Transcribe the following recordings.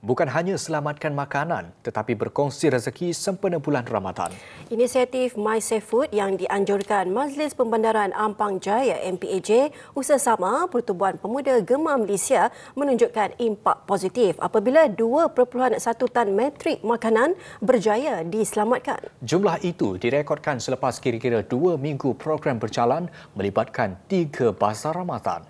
bukan hanya selamatkan makanan tetapi berkongsi rezeki sempena bulan Ramadan. Inisiatif MySaveFood yang dianjurkan Majlis Pembandaran Ampang Jaya MPAJ usaha-sama Pertubuhan Pemuda Gemar Malaysia menunjukkan impak positif apabila 2.1 tan metrik makanan berjaya diselamatkan. Jumlah itu direkodkan selepas kira-kira 2 minggu program berjalan melibatkan 3 bazar Ramadan.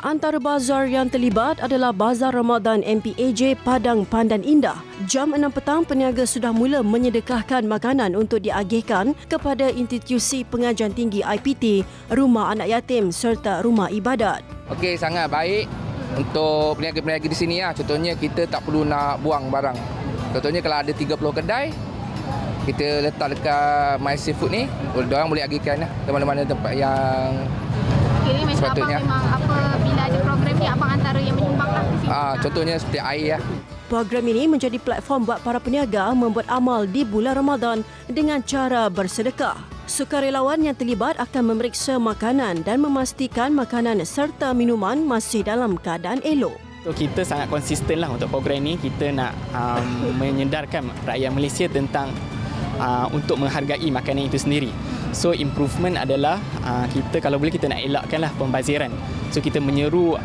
Antara bazar yang terlibat adalah Bazar Ramadan MPAJ Padang Pandan Indah. Jam 6 petang, peniaga sudah mula menyedekahkan makanan untuk diagihkan kepada institusi pengajian tinggi IPT, rumah anak yatim serta rumah ibadat. Okey, sangat baik untuk peniaga-peniaga di sini. Contohnya kita tak perlu nak buang barang. Contohnya kalau ada 30 kedai, kita letak dekat MySaveFood ni, orang boleh agihkan ke mana-mana tempat yang Macam sepatutnya. Abang memang bila ada program ni, abang antara yang menyumbang lah di sini. Contohnya seperti air . Program ini menjadi platform buat para peniaga membuat amal di bulan Ramadan dengan cara bersedekah. Sukarelawan yang terlibat akan memeriksa makanan dan memastikan makanan serta minuman masih dalam keadaan elok. So, kita sangat konsisten lah untuk program ini. Kita nak menyedarkan rakyat Malaysia tentang untuk menghargai makanan itu sendiri. So improvement adalah kita kalau boleh kita nak elakkanlah pembaziran. So kita menyeru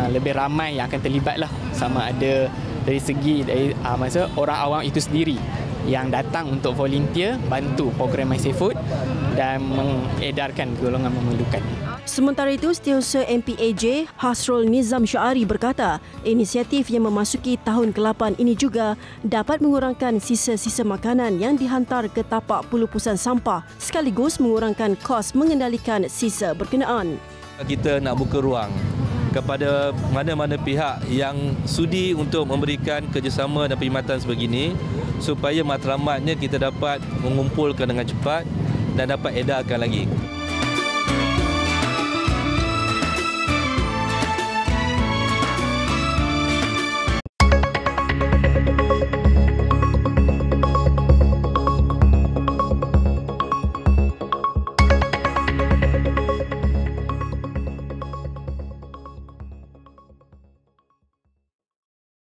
lebih ramai yang akan terlibat lah, sama ada dari segi orang awam itu sendiri yang datang untuk volunteer bantu program MySaveFood dan mengedarkan golongan memerlukan. Sementara itu, Setiausaha MPAJ Hasrul Nizam Syari berkata, inisiatif yang memasuki tahun ke-8 ini juga dapat mengurangkan sisa-sisa makanan yang dihantar ke tapak pulupusan sampah sekaligus mengurangkan kos mengendalikan sisa berkenaan. Kita nak buka ruang kepada mana-mana pihak yang sudi untuk memberikan kerjasama dan perkhidmatan sebegini supaya matlamatnya kita dapat mengumpulkan dengan cepat dan dapat edarkan lagi.